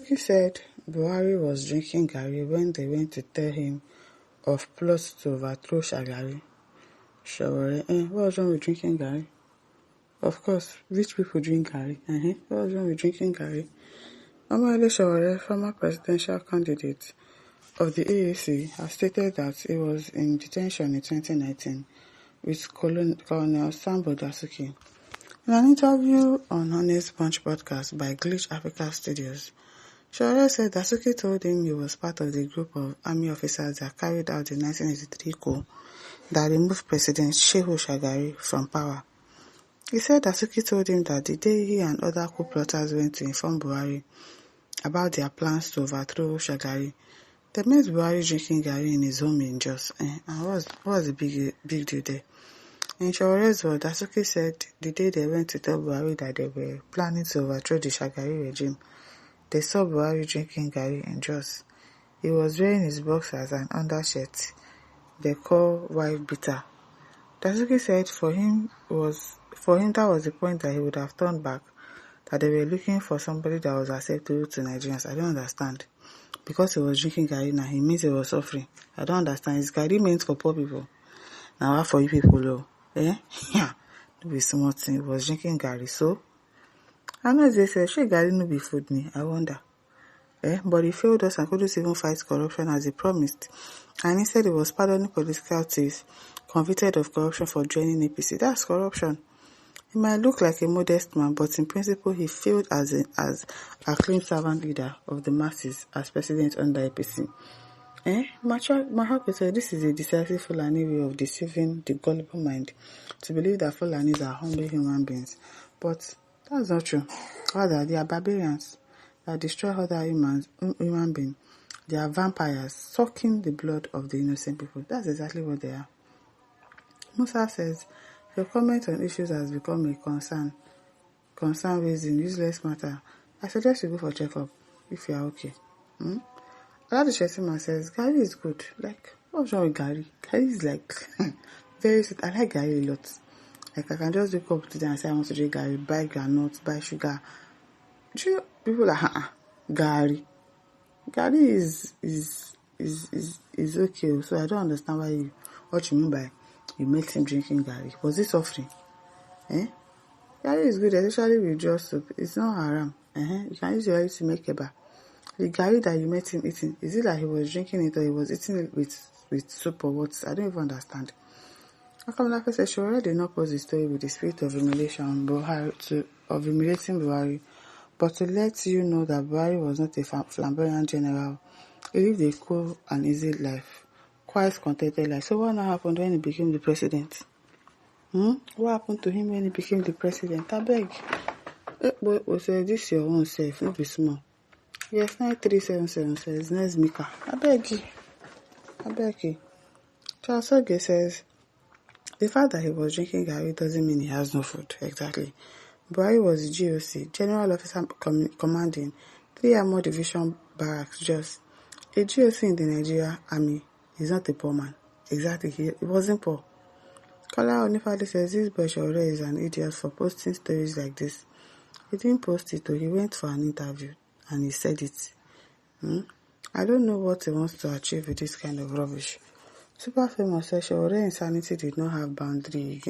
He said Buhari was drinking Gary when they went to tell him of plots to overthrow Shagari. Sowore, what's wrong with drinking Gary? Of course, rich people drink Gary. What's wrong with drinking Gary? Omoyele Sowore, former presidential candidate of the AAC, has stated that he was in detention in 2019 with Colonel Sambo Dasuki. In an interview on Honest Punch podcast by Glitch Africa Studios, Sowore said Dasuki told him he was part of the group of army officers that carried out the 1983 coup that removed President Shehu Shagari from power. He said Dasuki told him that the day he and other coup plotters went to inform Buhari about their plans to overthrow Shagari, they met Buhari drinking Gari in his home in Jos. And what's the big deal there? In Sowore's word, Dasuki said the day they went to tell Buhari that they were planning to overthrow the Shagari regime, they saw Buhari drinking Gari in Jos. He was wearing his boxers and undershirt they call white bitter. Dasuki said for him that was the point that he would have turned back, that they were looking for somebody that was acceptable to Nigerians. I don't understand. Because he was drinking Gari now, he means he was suffering. I don't understand. Is Gari meant for poor people? Now for you people though. Yeah. No be small thing. He was drinking Gari. So I know they say, should Gari no be food me? I wonder. But he failed us and couldn't even fight corruption as he promised. And instead he was pardoning political thieves convicted of corruption for joining APC. That's corruption. He might look like a modest man, but in principle he failed as a clean servant leader of the masses as president under APC. My heart will say this is a decisive Fulani way of deceiving the gullible mind to believe that Fulanis are humble human beings. But that's not true. Rather, they are barbarians that destroy other human beings. They are vampires sucking the blood of the innocent people. That's exactly what they are. Musa says, your comment on issues has become a concern raised in useless matter. I suggest you go for checkup if you are okay. Aladi Shetima says, Gary is good. Like, what's wrong with Gary? Gary is like, very sweet. I like Gary a lot. Like, I can just wake up today and say I want to drink Gary, buy granuts, buy sugar. People are, Gary. Gary is okay. So I don't understand what you mean by you make him drinking Gary. Was it suffering? Gary is good, especially with draw soup. It's not haram. You can use your Gary to make kebab. The Gary that you met him eating, is it like he was drinking it or he was eating it with soup or what? I don't even understand. Akamalafe says she already did not pose the story with the spirit of humiliation of humiliating Buhari, but to let you know that Buhari was not a flamboyant general. He lived a cool and easy life, quite contented life. So what now happened when he became the president? What happened to him when he became the president? I beg. We say this your own self, not be small. Yes, 9377 says, next Mika. I beg you. Charles Oge says, the fact that he was drinking Gary doesn't mean he has no food. Exactly. Buhari was the GOC, General Officer commanding 3 Armored Division Barracks, just. A GOC in the Nigeria Army is not a poor man. Exactly, he wasn't poor. Kola Onifade says, this boy Sowore is an idiot for posting stories like this. He didn't post it, though. He went for an interview and he said it. I don't know what he wants to achieve with this kind of rubbish. Super Famous says Sowore insanity did not have boundary.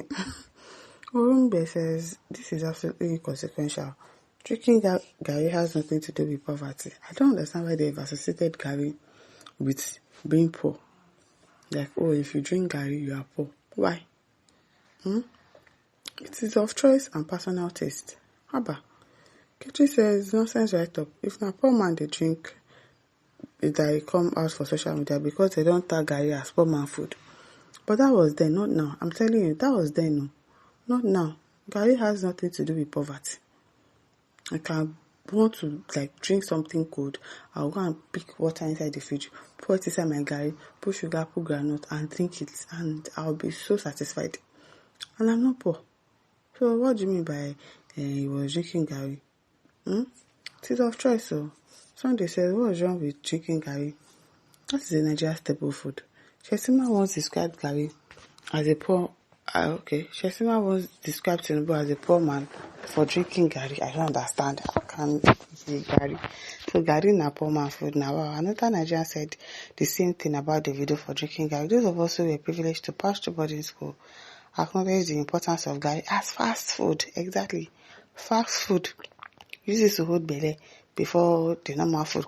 Orumbe says, this is absolutely inconsequential. Drinking Gary has nothing to do with poverty. I don't understand why they've associated Gary with being poor. Like, if you drink Gary, you are poor. Why? It is of choice and personal taste. Haba. Ketri says, nonsense right up. If na poor man they drink, they come out for social media because they don't tag Gary as poor man food. But that was then, not now. I'm telling you, that was then, no. Not now. Gary has nothing to do with poverty. I can want to drink something cold. I'll go and pick water inside the fridge, pour it inside my Gary, put sugar, put granite, and drink it, and I'll be so satisfied. And I'm not poor. So what do you mean by he was drinking Gary? It is of choice. So Sunday says, what's wrong with drinking Gary? That is a Nigerian staple food. Shesima once described Gary as a poor. Shesima once described Tinubu as a poor man for drinking Gary. I don't understand. How can the garri. So garri na poor man food now. Wow. Another Nigerian said the same thing about the video for drinking garri. Those of us who were privileged to pass through boarding school acknowledge the importance of garri as fast food. Exactly. Fast food. Use it to hold belly before the normal food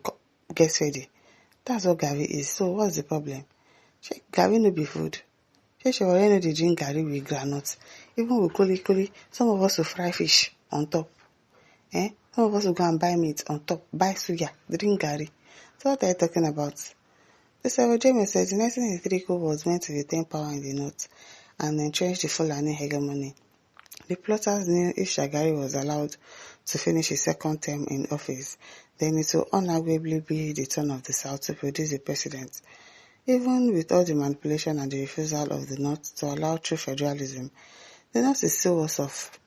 gets ready. That's what garri is. So what's the problem? Garri no be food. Sowore no dey drink garri with groundnut. Even with kuli, some of us will fry fish on top. Some of us will go and buy meat on top, buy suya, drink garri. So what are you talking about? The Sowore James says the 1983 coup was meant to retain power in the north and entrench the Fulani hegemony. The plotters knew if Shagari was allowed to finish his second term in office, then it will unarguably be the turn of the South to produce a president. Even with all the manipulation and the refusal of the North to allow true federalism, the North is still worse off.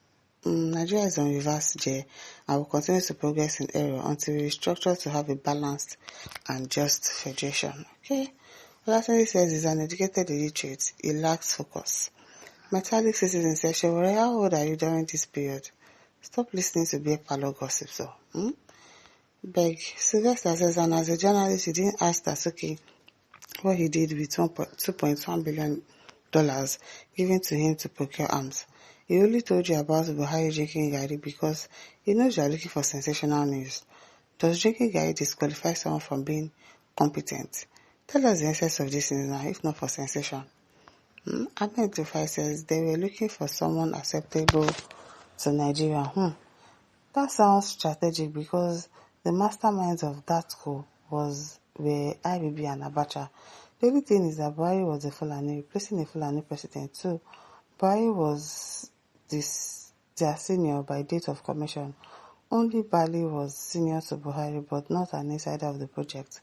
Nigeria is on reverse gear and will continue to progress in error until we restructure to have a balanced and just federation. Okay? Olatoni says he's an educated illiterate. He lacks focus. Metallic Citizen says, Sowore, how old are you during this period? Stop listening to beer parlor gossip, so. Beg. Sylvester says, and as a journalist, you didn't ask Dasuki what he did with $2.1 billion given to him to procure arms. He only told you about Buhari drinking garri because he knows you are looking for sensational news. Does drinking garri disqualify someone from being competent? Tell us the essence of this news now, if not for sensation. Ahmed Rufai says they were looking for someone acceptable to Nigeria. That sounds strategic because the masterminds of that coup were IBB and Abacha. The only thing is that Buhari was a Fulani, replacing a Fulani president too. Buhari was their senior by date of commission. Only Bali was senior to Buhari but not an insider of the project.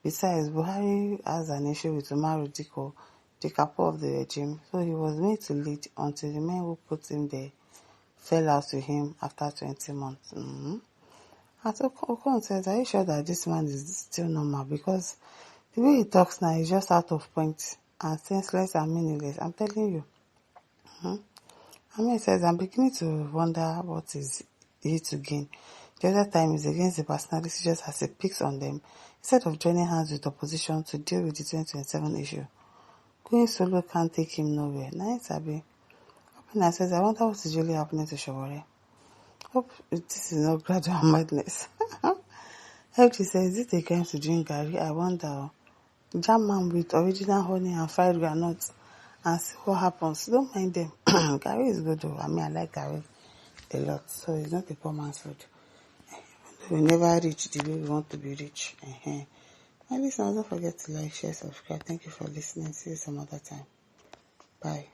Besides, Buhari has an issue with Umaru Diko, the capo of the regime, so he was made to lead until the men who put him there fell out with him after 20 months. And Okon says, are you sure that this man is still normal? Because the way he talks now is just out of point and senseless and meaningless. I'm telling you. Ahmed says, I'm beginning to wonder what is he to gain. The other time is against the personality just as he picks on them instead of joining hands with opposition to deal with the 2027 issue. Going solo can't take him nowhere. Nice, Abby. Opina says, I wonder what is really happening to Sowore. Hope this is not gradual madness. FG says, is it a crime to drink garri? I wonder. Jam man with original honey and fried groundnuts and see what happens. Don't mind them. Garri is good though. I mean, I like garri a lot. So it's not a poor man's food. We never reach the way we want to be rich. And listen, don't forget to like, share, subscribe. Thank you for listening. See you some other time. Bye.